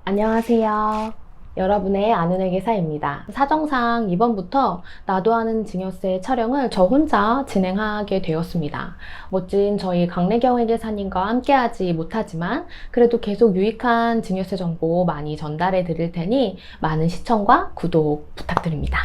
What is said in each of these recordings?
안녕하세요. 여러분의 아는 회계사입니다. 사정상 이번부터 나도 아는 증여세 촬영을 저 혼자 진행하게 되었습니다. 멋진 저희 강래경 회계사님과 함께하지 못하지만 그래도 계속 유익한 증여세 정보 많이 전달해 드릴 테니 많은 시청과 구독 부탁드립니다.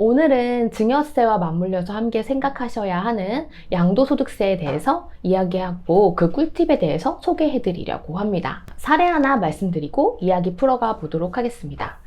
오늘은 증여세와 맞물려서 함께 생각하셔야 하는 양도소득세에 대해서 이야기하고 그 꿀팁에 대해서 소개해 드리려고 합니다. 사례 하나 말씀드리고 이야기 풀어가 보도록 하겠습니다.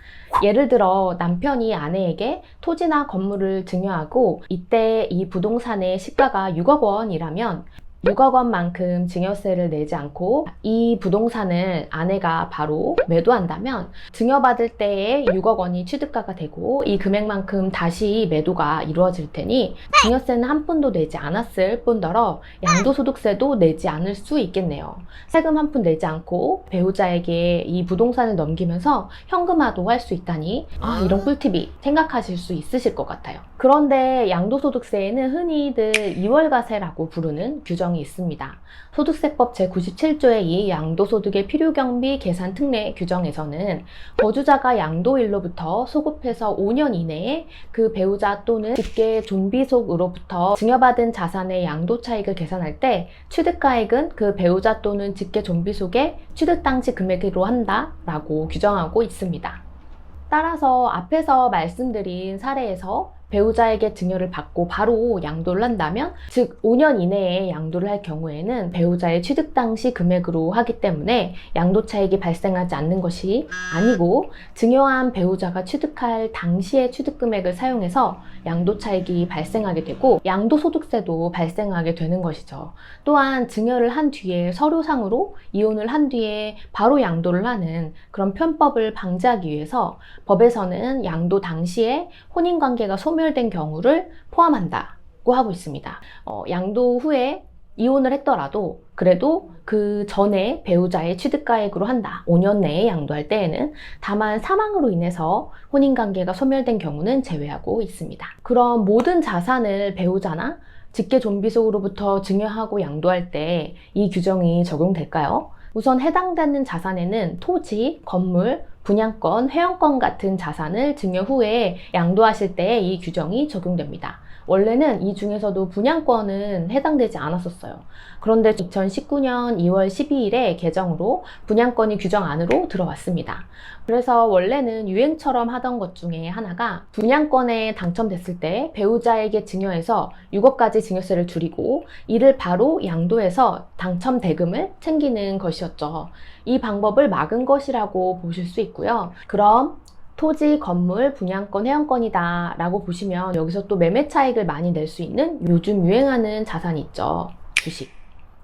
예를 들어 남편이 아내에게 토지나 건물을 증여하고 이때 이 부동산의 시가가 6억 원이라면 6억 원만큼 증여세를 내지 않고 이 부동산을 아내가 바로 매도한다면 증여받을 때에 6억 원이 취득가가 되고 이 금액만큼 다시 매도가 이루어질 테니 증여세는 한 푼도 내지 않았을 뿐더러 양도소득세도 내지 않을 수 있겠네요. 세금 한 푼 내지 않고 배우자에게 이 부동산을 넘기면서 현금화도 할 수 있다니 이런 꿀팁이 생각하실 수 있으실 것 같아요. 그런데 양도소득세에는 흔히들 2월과세라고 부르는 규정이 있습니다. 소득세법 제97조의 이 양도소득의 필요경비 계산 특례 규정에서는 거주자가 양도일로부터 소급해서 5년 이내에 그 배우자 또는 직계 존비속으로부터 증여받은 자산의 양도차익을 계산할 때 취득가액은 그 배우자 또는 직계 존비속의 취득 당시 금액으로 한다라고 규정하고 있습니다. 따라서 앞에서 말씀드린 사례에서 배우자에게 증여를 받고 바로 양도를 한다면, 즉 5년 이내에 양도를 할 경우에는 배우자의 취득 당시 금액으로 하기 때문에 양도 차익이 발생하지 않는 것이 아니고 증여한 배우자가 취득할 당시의 취득 금액을 사용해서 양도 차익이 발생하게 되고 양도소득세도 발생하게 되는 것이죠. 또한 증여를 한 뒤에 서류상으로 이혼을 한 뒤에 바로 양도를 하는 그런 편법을 방지하기 위해서 법에서는 양도 당시에 혼인관계가 소멸된 경우를 포함한다고 하고 있습니다. 양도 후에 이혼을 했더라도 그래도 그 전에 배우자의 취득가액으로 한다. 5년 내에 양도할 때에는 다만 사망으로 인해서 혼인관계가 소멸된 경우는 제외하고 있습니다. 그럼 모든 자산을 배우자나 직계 존비속으로부터 증여하고 양도할 때 이 규정이 적용될까요? 우선 해당되는 자산에는 토지, 건물, 분양권, 회원권 같은 자산을 증여 후에 양도하실 때 이 규정이 적용됩니다. 원래는 이 중에서도 분양권은 해당되지 않았었어요. 그런데 2019년 2월 12일에 개정으로 분양권이 규정 안으로 들어왔습니다. 그래서 원래는 유행처럼 하던 것 중에 하나가 분양권에 당첨됐을 때 배우자에게 증여해서 6억까지 증여세를 줄이고 이를 바로 양도해서 당첨 대금을 챙기는 것이었죠. 이 방법을 막은 것이라고 보실 수 있고요. 그럼 토지, 건물, 분양권, 회원권이다 라고 보시면 여기서 또 매매 차익을 많이 낼 수 있는 요즘 유행하는 자산이 있죠. 주식.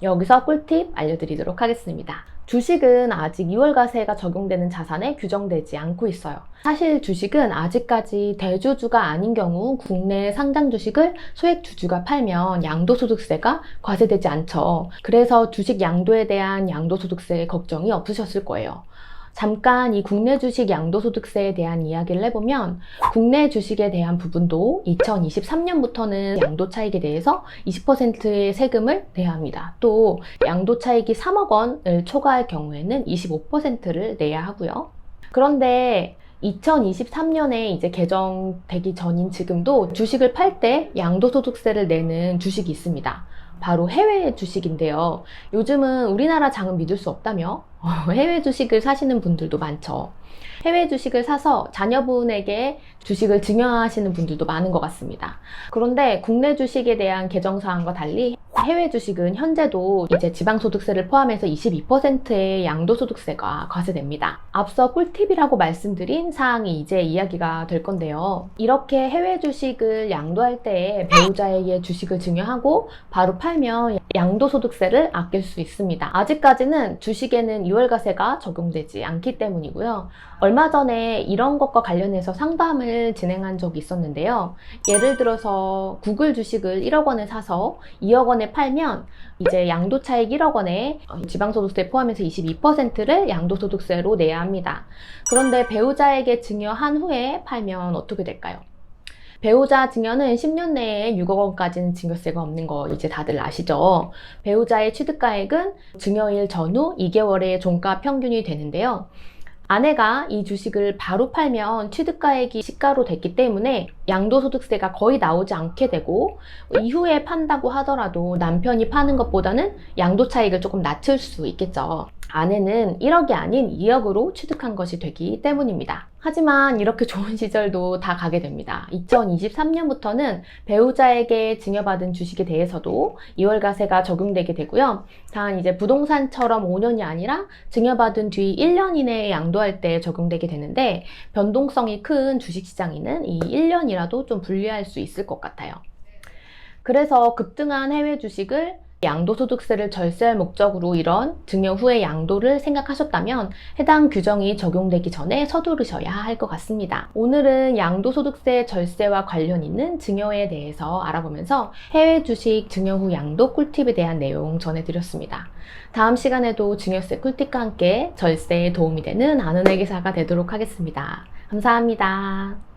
여기서 꿀팁 알려드리도록 하겠습니다. 주식은 아직 2월과세가 적용되는 자산에 규정되지 않고 있어요. 사실 주식은 아직까지 대주주가 아닌 경우 국내 상장 주식을 소액 주주가 팔면 양도소득세가 과세되지 않죠. 그래서 주식 양도에 대한 양도소득세 걱정이 없으셨을 거예요. 잠깐 이 국내 주식 양도소득세에 대한 이야기를 해보면 국내 주식에 대한 부분도 2023년부터는 양도차익에 대해서 20%의 세금을 내야 합니다. 또 양도차익이 3억 원을 초과할 경우에는 25%를 내야 하고요. 그런데 2023년에 이제 개정되기 전인 지금도 주식을 팔 때 양도소득세를 내는 주식이 있습니다. 바로 해외 주식인데요. 요즘은 우리나라 장은 믿을 수 없다며 해외 주식을 사시는 분들도 많죠. 해외 주식을 사서 자녀분에게 주식을 증여하시는 분들도 많은 것 같습니다. 그런데 국내 주식에 대한 개정 사항과 달리 해외 주식은 현재도 이제 지방소득세를 포함해서 22%의 양도소득세가 과세됩니다. 앞서 꿀팁이라고 말씀드린 사항이 이제 이야기가 될 건데요. 이렇게 해외 주식을 양도할 때 배우자에게 주식을 증여하고 바로 팔면 양도소득세를 아낄 수 있습니다. 아직까지는 주식에는 2월과세가 적용되지 않기 때문이고요. 얼마 전에 이런 것과 관련해서 상담을 진행한 적이 있었는데요. 예를 들어서 구글 주식을 1억 원에 사서 2억 원에 팔면 이제 양도차익 1억 원에 지방소득세 포함해서 22%를 양도소득세로 내야 합니다. 그런데 배우자에게 증여한 후에 팔면 어떻게 될까요? 배우자 증여는 10년 내에 6억 원까지는 증여세가 없는 거 이제 다들 아시죠? 배우자의 취득가액은 증여일 전후 2개월의 종가 평균이 되는데요. 아내가 이 주식을 바로 팔면 취득가액이 시가로 됐기 때문에 양도소득세가 거의 나오지 않게 되고, 이후에 판다고 하더라도 남편이 파는 것보다는 양도 차익을 조금 낮출 수 있겠죠. 아내는 1억이 아닌 2억으로 취득한 것이 되기 때문입니다. 하지만 이렇게 좋은 시절도 다 가게 됩니다. 2023년부터는 배우자에게 증여받은 주식에 대해서도 2월가세가 적용되게 되고요. 단 이제 부동산처럼 5년이 아니라 증여받은 뒤 1년 이내에 양도할 때 적용되게 되는데, 변동성이 큰 주식시장에는 이 1년이라도 좀 불리할 수 있을 것 같아요. 그래서 급등한 해외 주식을 양도소득세를 절세할 목적으로 이런 증여 후의 양도를 생각하셨다면 해당 규정이 적용되기 전에 서두르셔야 할 것 같습니다. 오늘은 양도소득세 절세와 관련 있는 증여에 대해서 알아보면서 해외 주식 증여 후 양도 꿀팁에 대한 내용 전해드렸습니다. 다음 시간에도 증여세 꿀팁과 함께 절세에 도움이 되는 아는 회계사가 되도록 하겠습니다. 감사합니다.